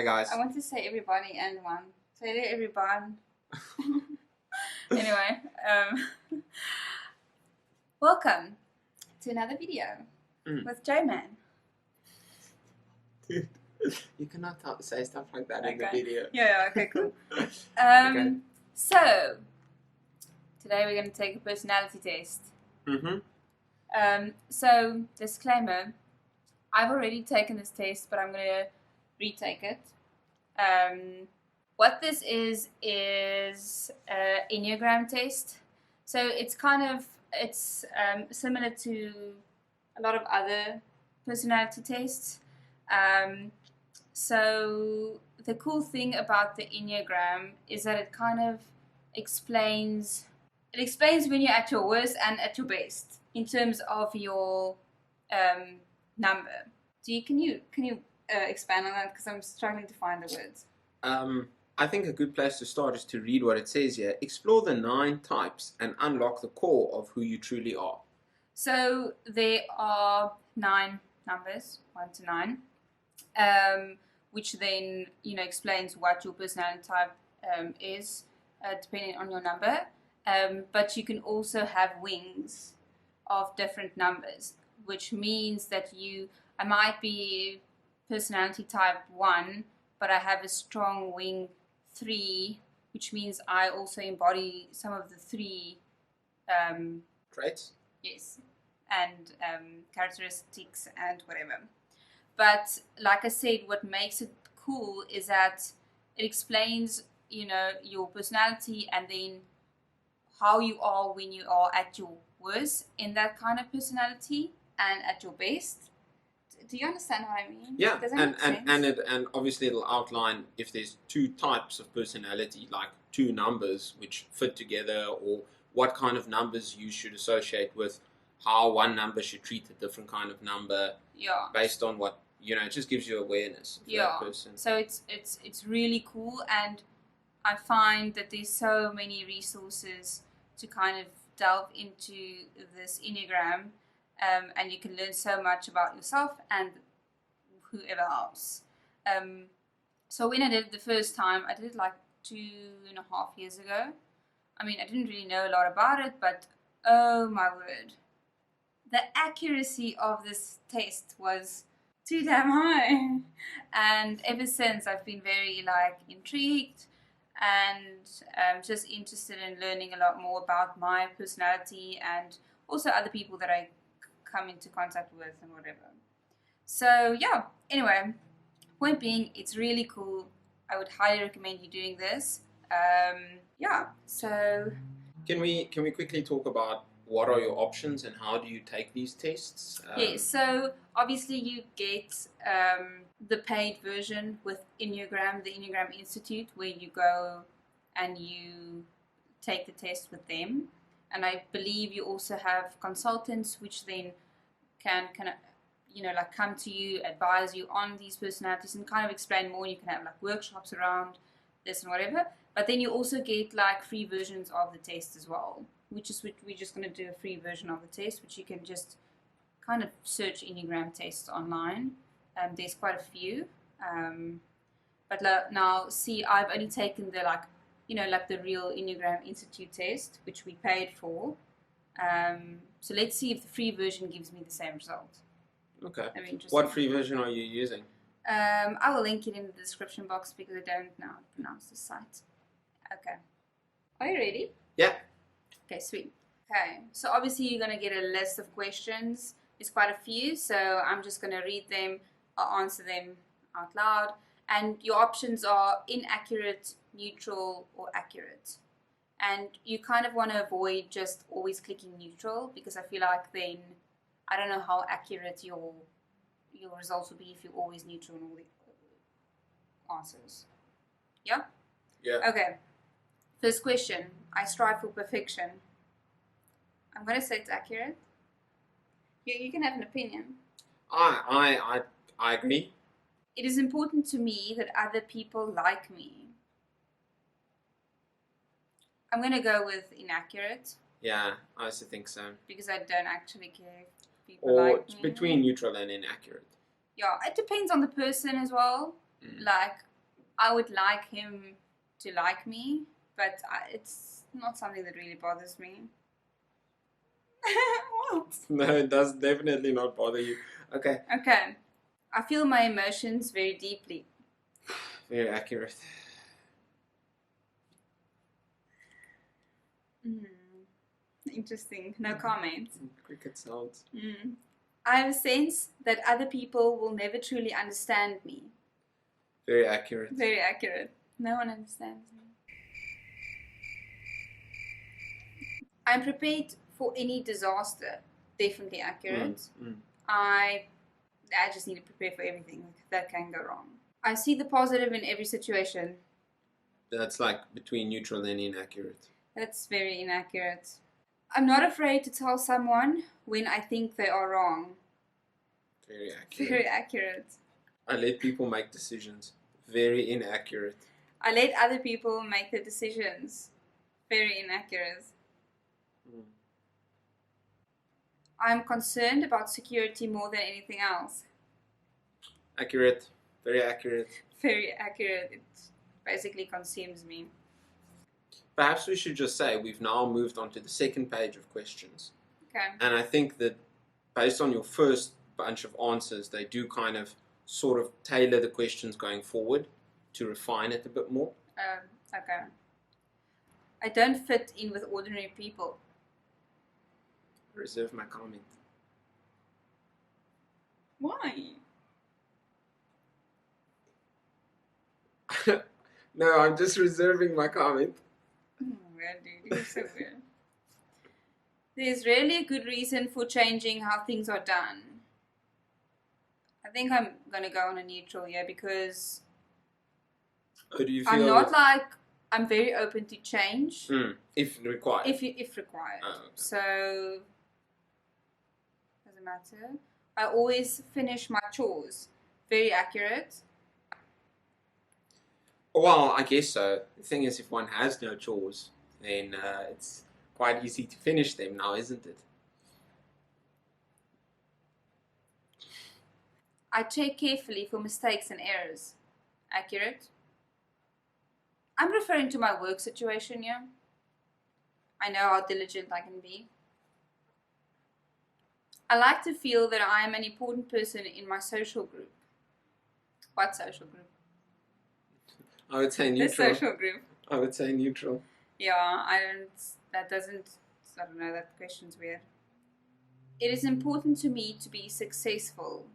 guys. I want to say everybody and one. Say hello everyone. Anyway, welcome to another video with Joe Man. Dude, you cannot say stuff like that in the video. Yeah, okay, cool. Okay. So, today we're going to take a personality test. So, disclaimer, I've already taken this test, but I'm going to retake it. What this is an Enneagram test. So it's similar to a lot of other personality tests. So the cool thing about the Enneagram is that it kind of explains when you're at your worst and at your best in terms of your number. Can you expand on that, because I'm struggling to find the words. I think a good place to start is to read what it says here. Explore the 9 types and unlock the core of who you truly are. So there are 9 numbers, 1 to 9, which then explains what your personality type is, depending on your number. But you can also have wings of different numbers, which means that I might be personality type 1, but I have a strong wing 3, which means I also embody some of the 3 traits. Yes, and characteristics and whatever. But like I said, what makes it cool is that it explains, your personality and then how you are when you are at your worst in that kind of personality and at your best. Do you understand what I mean? Yeah, Does that make sense? and obviously it'll outline if there's 2 types of personality, like 2 numbers which fit together, or what kind of numbers you should associate with, how one number should treat a different kind of number. Yeah. Based on what it just gives you awareness of that person. So it's really cool, and I find that there's so many resources to kind of delve into this Enneagram. And you can learn so much about yourself and whoever else. So when I did it the first time, I did it like 2.5 years ago. I mean, I didn't really know a lot about it, but oh my word. The accuracy of this test was too damn high. And ever since, I've been very intrigued and just interested in learning a lot more about my personality and also other people that I come into contact with and whatever. So yeah, anyway, point being, it's really cool. I would highly recommend you doing this. Yeah, so can we quickly talk about what are your options and how do you take these tests? Yes, so obviously you get the paid version with Enneagram, the Enneagram Institute, where you go and you take the test with them. And I believe you also have consultants which then can come to you, advise you on these personalities and kind of explain more. You can have workshops around this and whatever. But then you also get free versions of the test as well, which we're just going to do a free version of the test, which you can just kind of search Enneagram tests online. There's quite a few. But now, see, I've only taken the the real Enneagram Institute test, which we paid for. So let's see if the free version gives me the same result. Okay. What free version are you using? I will link it in the description box because I don't know how to pronounce the site. Okay. Are you ready? Yeah. Okay, sweet. Okay, so obviously you're going to get a list of questions. There's quite a few, so I'm just going to read them. I'll answer them out loud. And your options are inaccurate, neutral, or accurate. And you kind of want to avoid just always clicking neutral, because I feel like then I don't know how accurate your results will be if you're always neutral in all the answers. Yeah? Yeah. Okay. First question. I strive for perfection. I'm going to say it's accurate. You can have an opinion. I agree. It is important to me that other people like me. I'm going to go with inaccurate. Yeah, I also think so. Because I don't actually care if people like me. Or between neutral and inaccurate. Yeah, it depends on the person as well. Like, I would like him to like me, but it's not something that really bothers me. What? No, it does definitely not bother you. Okay. Okay. I feel my emotions very deeply. Very accurate. Interesting. No comment. Cricket sounds. I have a sense that other people will never truly understand me. Very accurate. Very accurate. No one understands me. I'm prepared for any disaster. Definitely accurate. I just need to prepare for everything that can go wrong. I see the positive in every situation. That's like between neutral and inaccurate. That's very inaccurate. I'm not afraid to tell someone when I think they are wrong. Very accurate. Very accurate. I let people make decisions. Very inaccurate. I let other people make the decisions. Very inaccurate. I'm concerned about security more than anything else. Accurate. Very accurate. Very accurate. It basically consumes me. Perhaps we should just say we've now moved on to the second page of questions. Okay. And I think that based on your first bunch of answers, they do kind of sort of tailor the questions going forward to refine it a bit more. Okay. I don't fit in with ordinary people. Reserve my comment. Why? No, I'm just reserving my comment. Oh, weird, dude. You're so weird. There's really a good reason for changing how things are done. I think I'm going to go on a neutral here because Or do you feel I'm not like, I'm very open to change. If required. If required. Oh, okay. So, doesn't matter. I always finish my chores. Very accurate. Well, I guess so. The thing is, if one has no chores, then it's quite easy to finish them now, isn't it? I check carefully for mistakes and errors. Accurate. I'm referring to my work situation here. I know how diligent I can be. I like to feel that I am an important person in my social group. What social group? I would say neutral. The social group. I would say neutral. Yeah, I don't know, that question's weird. It is important to me to be successful.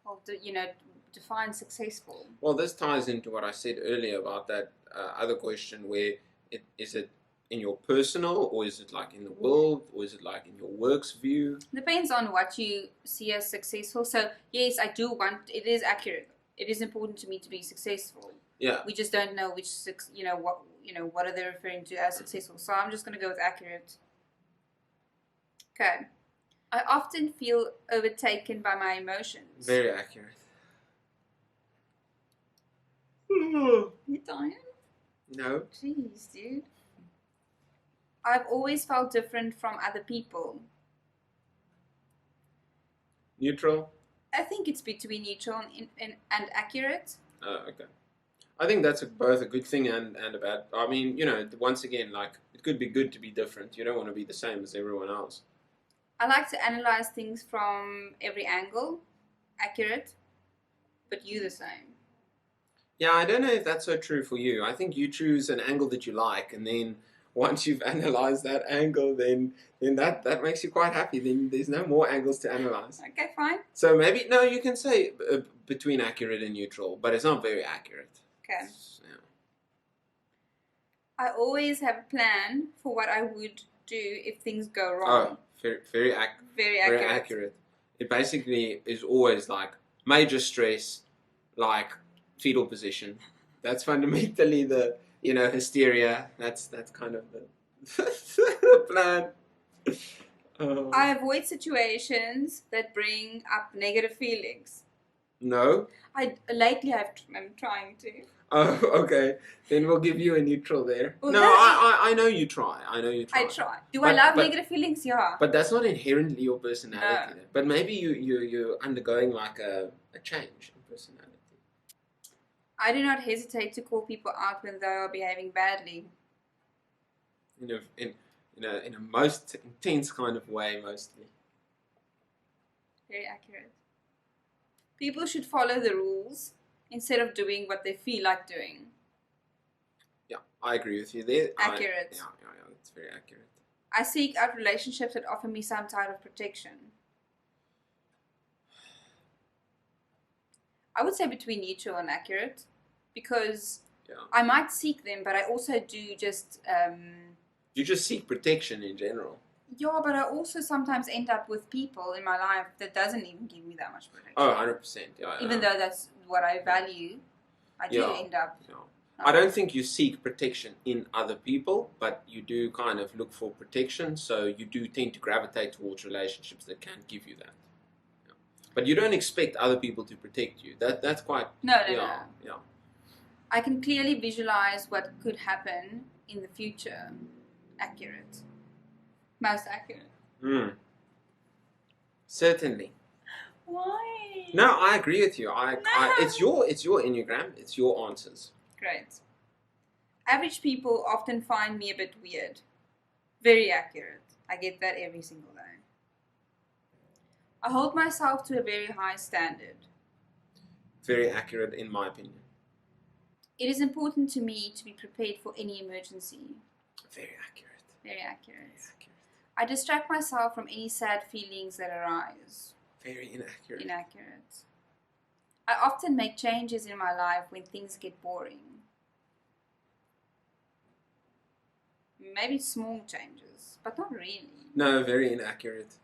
Well, define successful. Well, this ties into what I said earlier about that other question where is it in your personal, or is it like in the world, or is it like in your work's view? Depends on what you see as successful. So yes, I do want, it is accurate. It is important to me to be successful. Yeah. We just don't know what are they referring to as successful. So I'm just going to go with accurate. Okay. I often feel overtaken by my emotions. Very accurate. You dying? No. Jeez, dude. I've always felt different from other people. Neutral. I think it's between neutral and accurate. Okay. I think that's both a good thing and a bad. I mean, once again, like, it could be good to be different. You don't want to be the same as everyone else. I like to analyze things from every angle. Accurate. But you the same. Yeah, I don't know if that's so true for you. I think you choose an angle that you like, and then once you've analyzed that angle, then that makes you quite happy. Then there's no more angles to analyze. Okay, fine. So maybe, no, you can say between accurate and neutral, but it's not very accurate. Okay. Yeah. I always have a plan for what I would do if things go wrong. Oh, very accurate. It basically is always like major stress, like fetal position. That's fundamentally the hysteria. That's kind of the plan. I avoid situations that bring up negative feelings. No. Lately I'm trying to. Oh, okay. Then we'll give you a neutral there. Well, no, I know you try. I try. Do I love negative feelings? Yeah. But that's not inherently your personality. No. But maybe you're undergoing like a change in personality. I do not hesitate to call people out when they are behaving badly. In a most intense kind of way, mostly. Very accurate. People should follow the rules instead of doing what they feel like doing. Yeah, I agree with you there. Accurate. Yeah, it's very accurate. I seek out relationships that offer me some type of protection. I would say between neutral and accurate, because I might seek them, but I also do just... You just seek protection in general. Yeah, but I also sometimes end up with people in my life that doesn't even give me that much protection. Oh, 100%. Yeah, even though that's what I value, I do end up... Yeah. I don't think you seek protection in other people, but you do kind of look for protection, so you do tend to gravitate towards relationships that can give you that. Yeah. But you don't expect other people to protect you. That's quite... No. Yeah. I can clearly visualize what could happen in the future. Accurate. Most accurate. Certainly. Why? No, I agree with you. It's your Enneagram. It's your answers. Great. Average people often find me a bit weird. Very accurate. I get that every single day. I hold myself to a very high standard. Very accurate in my opinion. It is important to me to be prepared for any emergency. Very accurate. Very accurate. I distract myself from any sad feelings that arise. Very inaccurate. Inaccurate. I often make changes in my life when things get boring. Maybe small changes, but not really. No, very inaccurate.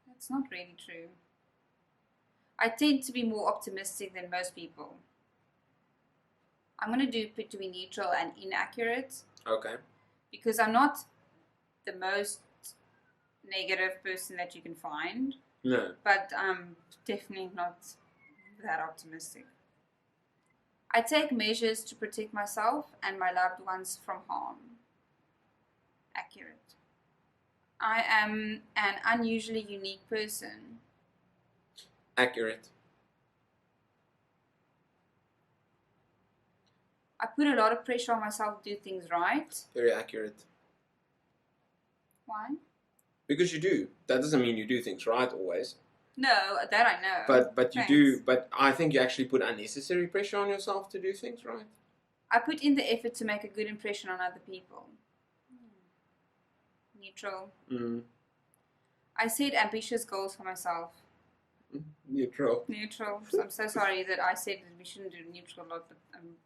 That's not really true. I tend to be more optimistic than most people. I'm going to do between neutral and inaccurate. Okay. Because I'm not the most negative person that you can find. No. But I'm definitely not that optimistic. I take measures to protect myself and my loved ones from harm. Accurate. I am an unusually unique person. Accurate. I put a lot of pressure on myself to do things right. Very accurate. Why? Because you do. That doesn't mean you do things right always. No, that I know. But you do. But I think you actually put unnecessary pressure on yourself to do things right. I put in the effort to make a good impression on other people. Neutral. I set ambitious goals for myself. Neutral. Neutral. So I'm so sorry that I said that we shouldn't do neutral a lot, but I'm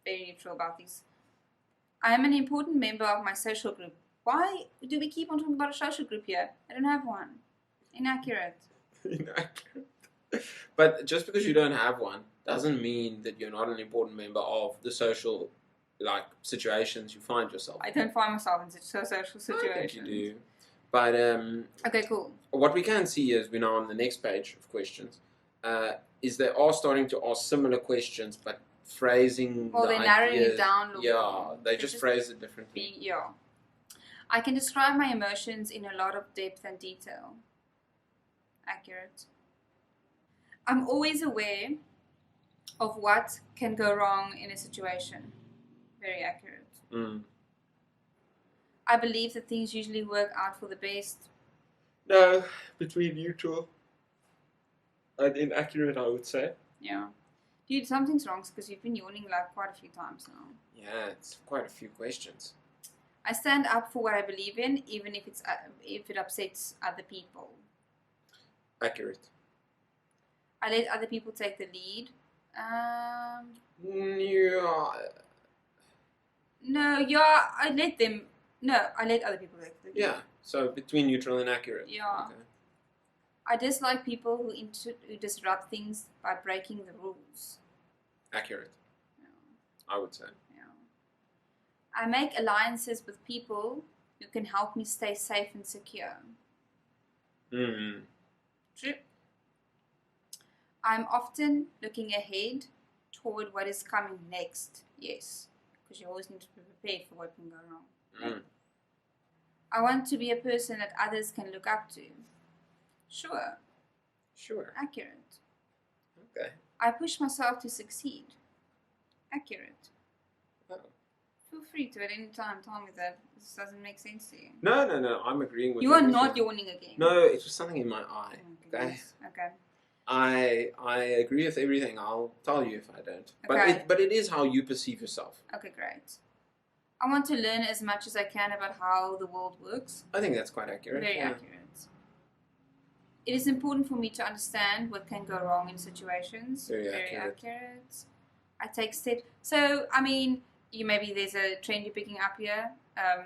very neutral about these. I am an important member of my social group. Why do we keep on talking about a social group here? I don't have one. Inaccurate. Inaccurate. But just because you don't have one doesn't mean that you're not an important member of the social situations you find yourself. I don't find myself in such social situations. I think you do. But okay, cool. What we can see is we're now on the next page of questions. Is they are starting to ask similar questions, but phrasing. Well, they're narrowing it down. Yeah, they just phrase it differently. Yeah. I can describe my emotions in a lot of depth and detail. Accurate. I'm always aware of what can go wrong in a situation. Very accurate. I believe that things usually work out for the best. No, between neutral and inaccurate, I would say. Yeah. Dude, something's wrong because you've been yawning quite a few times now. Yeah, it's quite a few questions. I stand up for what I believe in, even if it upsets other people. Accurate. I let other people take the lead. I let other people take the lead. Yeah, so between neutral and accurate. Yeah. Okay. I dislike people who disrupt things by breaking the rules. Accurate. Yeah. I would say. Yeah. I make alliances with people who can help me stay safe and secure. True. I'm often looking ahead toward what is coming next. Yes, because you always need to be prepared for what can go wrong. Right? I want to be a person that others can look up to. Sure. Sure. Accurate. Okay. I push myself to succeed. accurate. Oh. Feel free to at any time tell me that this doesn't make sense to you. No, I'm agreeing with you. You are everything. not yawning again. No, it's just something in my eye. Oh, Okay. Okay. I agree with everything. I'll tell you if I don't. Okay. But it is how you perceive yourself. Okay, great. I want to learn as much as I can about how the world works. I think that's quite accurate. Very accurate. It is important for me to understand what can go wrong in situations. Very accurate. I take steps. So, I mean, maybe there's a trend you're picking up here. I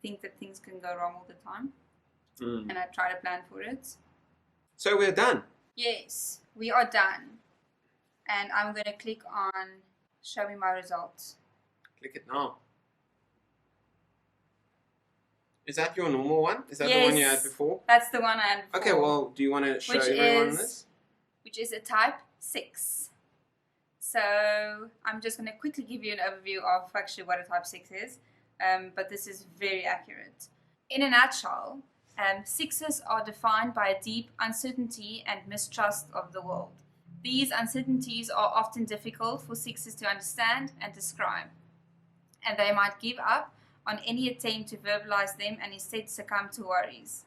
think that things can go wrong all the time. And I try to plan for it. So we're done. Yes, we are done. And I'm going to click on show me my results. Click it now. Is that your normal one? Is that Yes, the one you had before? That's the one I had before. Okay, well, do you want to show everyone this? Which is a type 6. So I'm just going to quickly give you an overview of actually what a type 6 is. But this is very accurate. In a nutshell, 6s are defined by a deep uncertainty and mistrust of the world. These uncertainties are often difficult for 6s to understand and describe, and they might give up on any attempt to verbalize them and instead succumb to worries.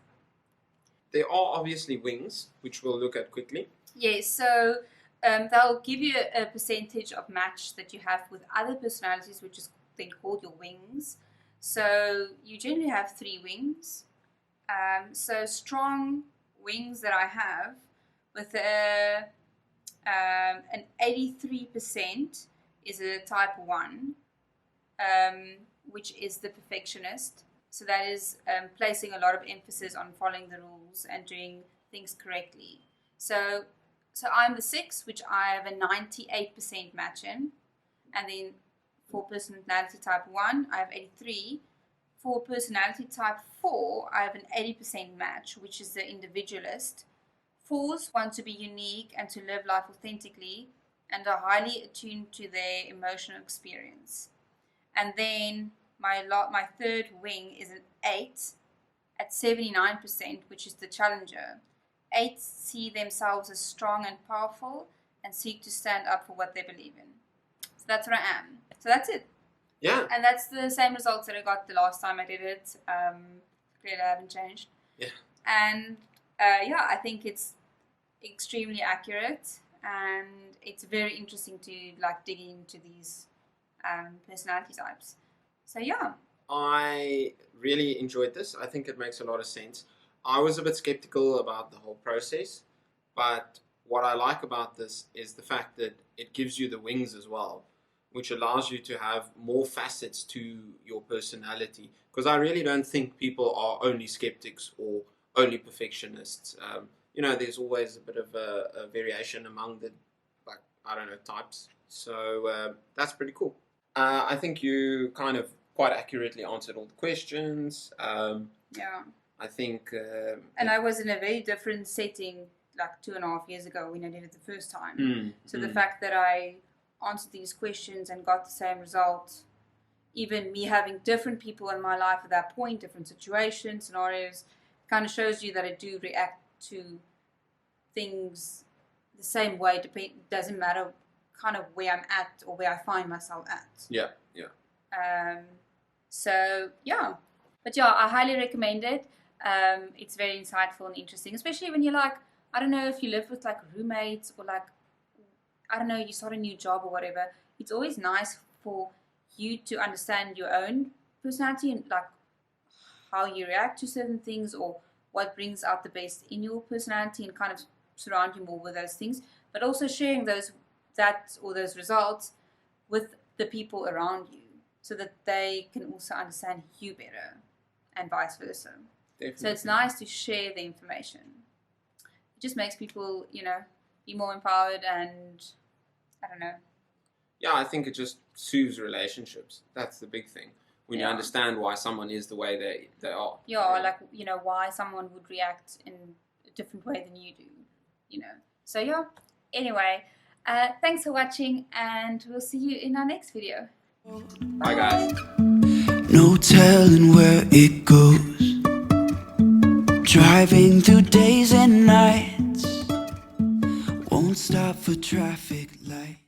There are obviously wings, which we'll look at quickly. Yes, so they'll give you a percentage of match that you have with other personalities, which is then called your wings. So you generally have 3 wings. So strong wings that I have with an 83% is a type 1, which is the perfectionist. So that is placing a lot of emphasis on following the rules and doing things correctly. So I'm the 6, which I have a 98% match in. And then for personality type 1, I have 83. For personality type 4, I have an 80% match, which is the individualist. 4s want to be unique and to live life authentically and are highly attuned to their emotional experience. And then my third wing is an 8 at 79%, which is the challenger. 8s see themselves as strong and powerful and seek to stand up for what they believe in. So that's what I am. So that's it. Yeah. And that's the same results that I got the last time I did it. Clearly I haven't changed. Yeah. And I think it's extremely accurate, and it's very interesting to dig into these personality types. So yeah. I really enjoyed this. I think it makes a lot of sense. I was a bit skeptical about the whole process, but what I like about this is the fact that it gives you the wings as well, which allows you to have more facets to your personality. Because I really don't think people are only skeptics or only perfectionists. There's always a bit of a variation among the, types. So that's pretty cool. I think you kind of quite accurately answered all the questions. Yeah. I think... and I was in a very different setting 2.5 years ago when I did it the first time. The fact that I answered these questions and got the same result, even me having different people in my life at that point, different situations, scenarios, kind of shows you that I do react to things the same way. Doesn't matter kind of where I'm at or where I find myself at. Yeah. But I highly recommend it. It's very insightful and interesting, especially when you're I don't know if you live with roommates or I don't know, you start a new job or whatever. It's always nice for you to understand your own personality and how you react to certain things or what brings out the best in your personality, and kind of surround you more with those things, but also sharing those results with the people around you so that they can also understand you better, and vice versa. Definitely. So it's nice to share the information. It just makes people, be more empowered, and I don't know. Yeah, I think it just soothes relationships. That's the big thing. When you understand why someone is the way they are. Yeah, why someone would react in a different way than you do, So yeah, anyway, thanks for watching, and we'll see you in our next video. Bye guys. No telling where it goes, driving through days and nights, won't stop for traffic lights.